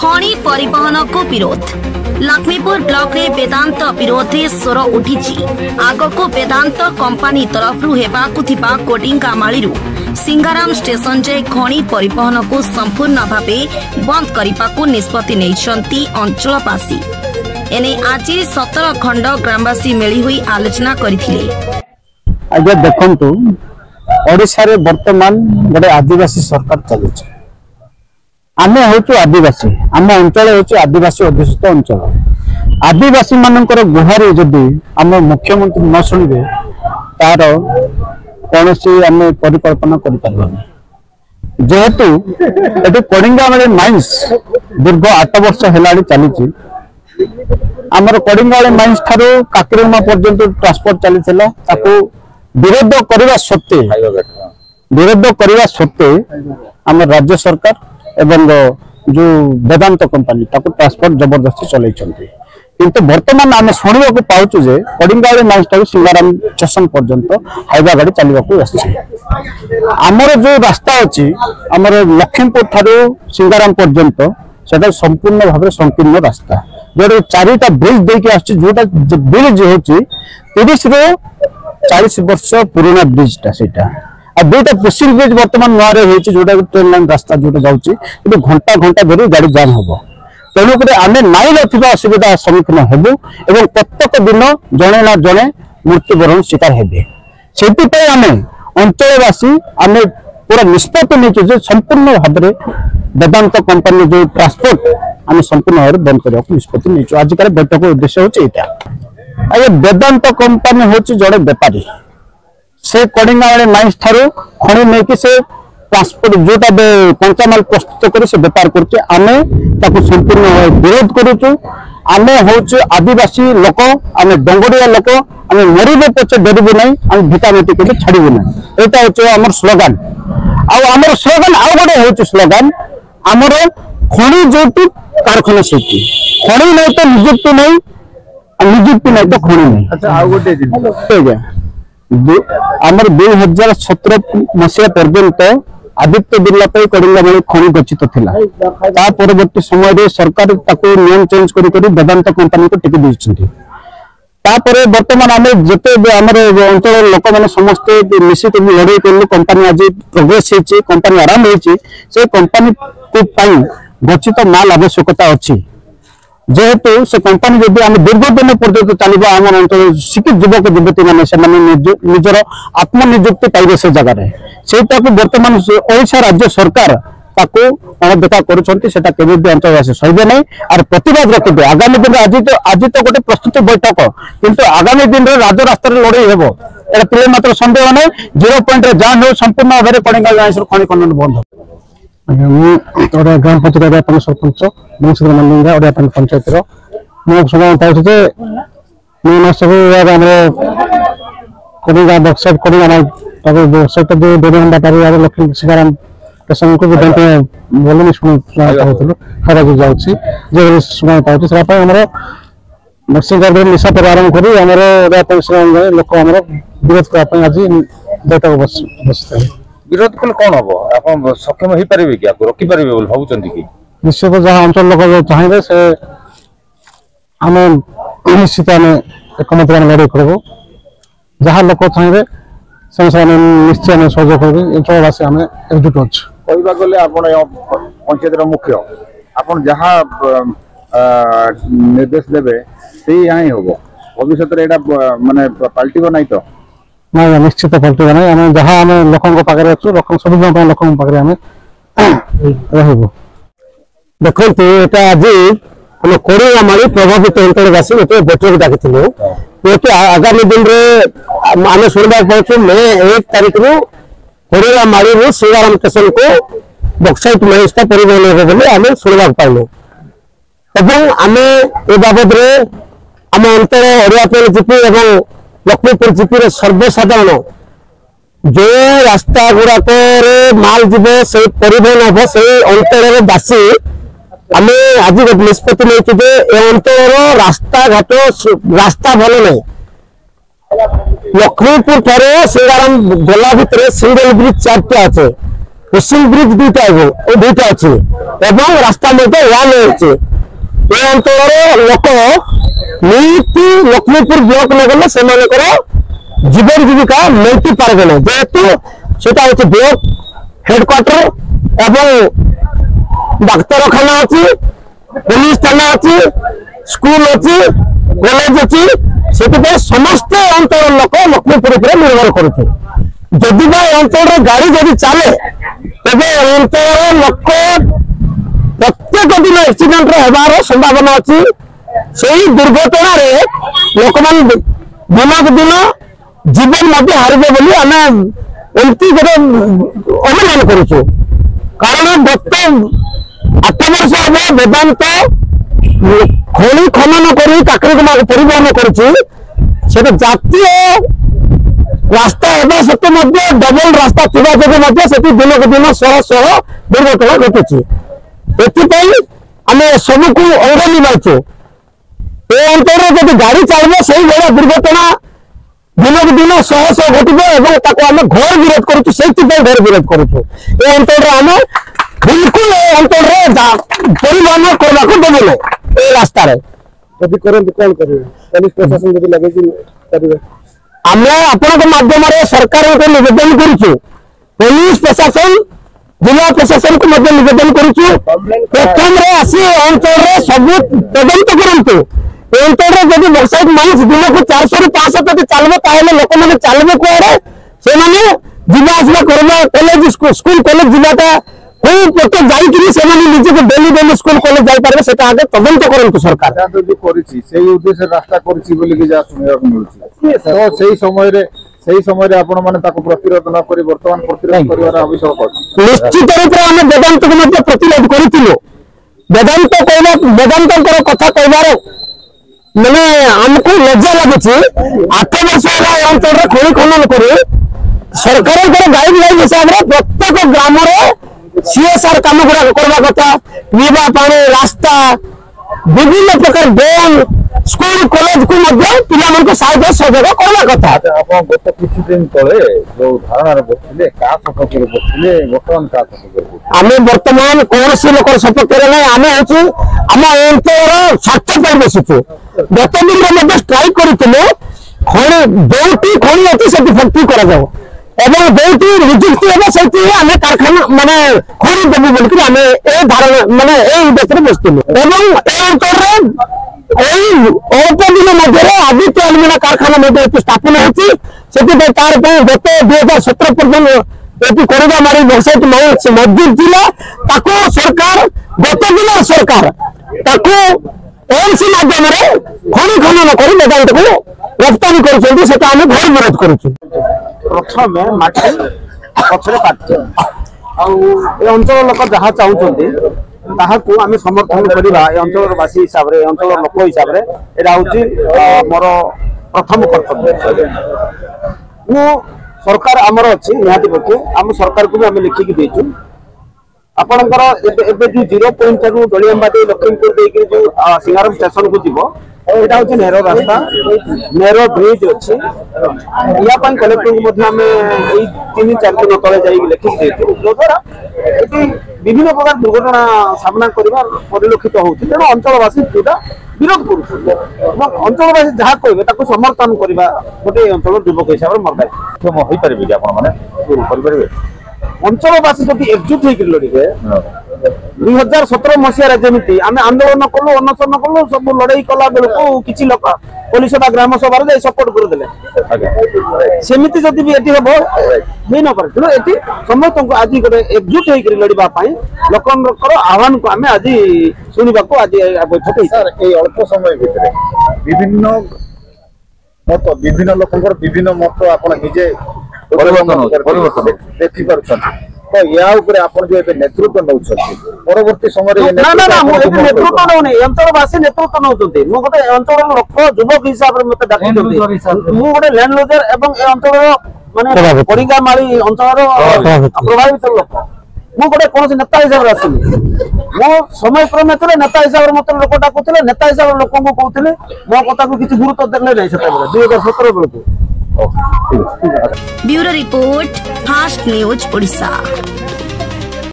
खणी परिवहन को विरोध। लक्ष्मीपुर ब्लॉक रे वेदांत विरोधी स्वर उठी। आग को वेदांत कंपनी तरफ कोटिंगामाली सिंगाराम स्टेशन जे खणी परिवहन को संपूर्ण भावे बंद करने को निष्पत्ति नहीं अंचलवासी। एने आज 17 खंड ग्रामवासी मिली हुई आलोचना करथिले। आगे देखंतु ओडिशा रे वर्तमान गोटे आदिवासी सरकार चलुछ। आमे होचु आदिवासी, आम अंचल होचु आदिवासी अध्युषित अंचल। आदिवासी मानकर गुहारी जदि आम मुख्यमंत्री न शुणिबे तार कौन आम परिकल्पना करें। जेहेतु ये कोडिंगामाली माइंस दीर्घ 8 वर्ष है चली। आमर कोडिंगामाली माइंस ठारू काकरेमा पर्यंत ट्रांसपोर्ट चली। विरोध करने सत्वे आम राज्य सरकार एवं जो वेदांत कंपनी ट्रांसपोर्ट जबरदस्ती चल। किंतु वर्तमान आम शुणा पाचु जे कोडिंगामाली माइंस ठारू सिंगाराम स्टेशन पर्यंत हाइवा गाड़ी चलने आमर जो रास्ता अच्छी आमर लक्ष्मीपुर ठारू सिंगाराम पर्यंत से संपूर्ण भाव संकीर्ण रास्ता जो 4टा ब्रिज देके आसोटा ब्रिज हूँ 30 ରୁ 40 वर्ष पुराना ब्रिजटा सेटा आ 2टा पुसिंग ब्रिज वर्तमान नुआरे होची जोटा ट्रेन लाइन रास्ता जोटा जाउची कि घंटा घंटा धरी गाड़ी जाम होबो। तेणुक आम नाई नथिबा असुविधा सम्मुखीन हेबु एवं प्रत्येक दिन जणे ना जणे मृत्युवरण शिकार हेबे। सेति आम अंचलवासी आम पूरा निष्पत्ति नहीं संपूर्ण भाव में वेदांत कंपनी जो ट्रांसपोर्ट आम संपूर्ण भाव बंद करने निष्पत्ति नहीं। आजिकार बैठक उद्देश्य होता आगे वेदांत कंपनी हूँ जड़े बेपारी से कोडिंगामाली माइंस ठारू खणी नहीं से ट्रांसपोर्ट जोटा कंचामाल प्रस्तुत कर से बेपार करके आम संपूर्ण विरोध करुचु। आम हूँ आदिवासी लोक आम डंगरिया लोक आम मरबे पचे डरबू ना आम भिटामिटी के छाड़बू ना यहाँ हूँ आम स्लोगान। आमर स्लोगान आउ गोटे हूँ स्लोगान आमर खणी जो कारखाना से खणी नहीं तो निजुक्ति नहीं निजुक्ति नहीं तो खणी नहीं। अच्छा आउ गोटे आमर 2017 मसीहा पर्यंत आदित्य बिरला कोडिंगामाली खणी गच्छित थिला। ता परवर्ती समय रे सरकार ताको नियम चेंज करी वेदांत कंपनी को टिके दिछथि। तापर वर्तमान आम जिते आमर अंचल लोक मैंने समस्ते मिशिक लड़ाई कर कंपनी आज प्रोग्रेस होती कंपनी आरंभ होती से कंपनी को गच्छित माल आवश्यकता अच्छी। जेहेतु से कंपनी जब आम दीर्घ दिन पर्यटन चलो आम अंचल शिक्षित युवक युवती मैंने निजर आत्मनिजुक्ति पाइबे से जगार से बर्तमान ओडिशा राज्य सरकार देखा कर अंचलवासी सहे ना और प्रतिवाद रखिए। आगामी दिन आज तो गोटे प्रस्तुति बैठक किंतु आगामी दिन में राजरास्त लड़ाई हे पे मात्र सन्देह ना 0 पॉइंट जान हो संपूर्ण भाव में कोडिंगामाली खणी खनन बंद हो। ग्राम पंचायत सरपंच मुंशी मंदिर ओडिया पंचायत समय पाई मैं मास कोडिंगा वर्कशॉप वर्कशॉप जो 2 घंटा पार लक्ष्मी सिंगाराम स्टेशन को बोलनी शुणुलु खरा जाऊँगी समय पाँच से निशा पर आरंभ कर लोक विरोध करने आज बैठक बस विरोध कले कौन हम आप सक्षम हो पारे कि रखी पारे भावुं कि निश्चित जहाँ अंचल लोक चाहिए से आम निश्चित आम एकमत लड़ाई करूँ जहाँ लोक चाहिए से निश्चय आम सहयोग कर अंचलवासी आम एकजुट अच्छे। कहवा गले पंचायत मुख्य आप जहाँ निर्देश देवे से ही हम भविष्य माने पलटिब ना तो ना निश्चित पलटिब ना आम जहाँ आम लोकों पाखे अच्छु सब लोकों पाखे आम रही देखो ये आज आम कोडिंगामाली प्रभावित अंचलवासी गोटे बैठक डाकी आगामी दिन में आम शुणा पाचु मे 1 तारिख रु कोडिंगामाली सिंगाराम स्टेशन को बक्साइट व्यवस्था परिवहन होगा आम शुणा पाइलु एवं आम ए बाबद आम अंचल ओडियापल जीपी और लक्ष्मीपुर जीपी सर्वसाधारण जो रास्ता गुड़ाक माल जीव से परिवहन हम से अंचल बासी आम आज निष्पत्ति नहीं अंचल रास्ता घाट रास्ता भल नहीं। लक्ष्मीपुर ठारे सिंगाराम गला भितर सिंगल ब्रिज 4टा अच्छे फिशिंग ब्रिज दुईटा अच्छे एवं रास्ता वन अच्छे ये अंचल लोक नीति लक्ष्मीपुर ब्लॉक नगले से जीवन जीविका मेटी पारे जेहेतु सेटा हूँ ब्लॉक हेडक्वार्टर एवं डाक्तरखाना अच्छी पुलिस थाना अच्छी स्कूल अच्छी कॉलेज अच्छी से समस्त अंचल लोक लक्ष्मीपुर पर निर्भर करुदी अंचल गाड़ी जब चले तेज अंचल लोक प्रत्येक दिन एक्सीडेंट होबार संभावना अच्छी से दुर्घटना लोक मान दिनक दिन जीवन हारिबे बोली आम एमती गोटे अनुमान करुचु कारण गत 8 वर्ष हम वेदांत खनि खनन कर काकरीगुमा परिवहन कर जातीय रास्ता एवं सत्य डबल रास्ता थी जो दिनक दिन शह शह दुर्घटना घटुची आम सबको अंग निभाचु ये अंतर जब गाड़ी चलने से भाया दुर्घटना दिनक दिन शह शह घटब आम घर विरोध करुँ घर विरोध करुँ ये अंतर आम बिल्कुल अंचल परिवहन करने को देवे ये रास्ता जब करते कौन करेंगे पुलिस प्रशासन जब लगे आम आपण माध्यम सरकार को निवेदन करुँ पुलिस प्रशासन जिला प्रशासन को निवेदन करुँ प्रथम आसी अंचल सब तदंत करूँ अंचल जब बक्साइट माइंस दिन को 400 ରୁ 500 चलबे लोक मैंने चलबे कड़े से जावासवा करवा कॉलेज स्कूल कॉलेज जिलाटा कोई पटे जाइकरी से निजे को डेली डेली स्कूल कॉलेज जाई पारबे सेटा आगे तदंत करंतु सरकार जो करिछि सेही उद्देश्य रास्ता करिछि बोली कि जा सुनिया मिलुछि तो सेही समय रे आपण माने ताको प्रतिरोध न करी वर्तमान प्रतिरोध करिवार आवश्यक अछि निश्चित रूप से हम वेदांत को मध्य प्रतिरोध करितिलो वेदांत कहला वेदांतर कथा कहबार माने हमको लज्जा लागुछि 8 वर्ष होला अंचल रे खनि खनन करी सरकार को गाइडलाइन हिसाब रे प्रत्येक ग्राम रे सीएसआर काम गुड़ा करवा कथा पीवा पानी रास्ता विभिन्न प्रकार डैम स्कूल कॉलेज को मध्य पिला मन को सहायता सहयोग करवा कथा आपण गत किछि दिन तळे जो धारणा रे बसिले का सपोर्ट रे बसिले वर्तमान का सपोर्ट आमे वर्तमान कौन से लोक सपोर्ट करे नै आमे होछि हम अंतर स्वार्थ पर बसिछु गत दिन रे मध्य स्ट्राइक करितले खणी दोटी खणी अछि से फैक्ट्री करा जाओ एवं दोटी नियुक्ति हेबा सहित आम कारखाना माने खणी देबु बोलकि आम ए धारणा माने ए उद्देश्य बसितलु एवं ए अंतर अल्प दिन मध्य आदित्य अलमिना कारखाना मध्य स्थापन होती तार गत 2017 पर्यटन करवा मारी बक्साइट माइंस मजदूर जिला सरकार गत दिन सरकार एमसी माध्यम खनि खनन कर वेदांत को रफ्तानी कर घर विरोध करुँ प्रथम माटी पछरे पाटी अंचल लोक जहाँ चाहते ताहाकू आम समर्थन करवा अंचलवासी हिसाब से अंचल लोक हिसाब से यहाँ मोर प्रथम कर्तव्य मु सरकार आमर अच्छी निहाती पक्षे आम सरकार को भी आम लिखिकी देचु आपणकर जो 0 पॉइंट दलियाबादी लक्ष्मीपुर देके जो सिंगारम स्टेशन को जीव यहाँ हूँ नेरो रास्ता नेरो ब्रिज अच्छी या कलेक्टर को आम 3-4 दिन तले जाइए लिखिक देचु जो द्वारा ये विभिन्न प्रकार दुर्घटना सामना परिलक्षित होती तेणु अंचलवासी पूरा विरोध कर अंचलवासी जहाँ कहे समर्थन करवा गोटे अंचल युवक हिसाब से मोर दायित्व अंचलवासी जब एकजुट होकर लड़े 2017 मसीह जमी आम आंदोलन कलु अनशन कलु सब लड़ाई कला बेलू किसी लोक पुलिस सभा ग्राम सभा सपोर्ट करदे सेमती जदि भी ये हम नहीं न पारे तेणु ये समस्त को आज गोटे एकजुट होकर लड़ाई लोकर आह्वान को आम आज शुणा आज बैठक सर ये अल्प समय भितर विभिन्न लोक विभिन्न मत आप निजे देखी पार्टी तो या जो नेतृत्व नौ परवर्ती समय नेतृत्व नौनी अंचलवासी नेतृत्व नौ गोटे अंचल लोक युवक हिसाब से मत डाक गोटे लैंड लुजर एवं अंचल माने पड़िंगामाली अंचल प्रभावित लोक मु गोटे कौन नेता हिसाब से आसनी मो समय क्रमे नेता हिसाब से मत लोक डाकुले नेता हिसाब से लोक कहते मो कथा को किसी गुरुत्व देले नहीं से 2017 बेलू bureau report fast news Odisha.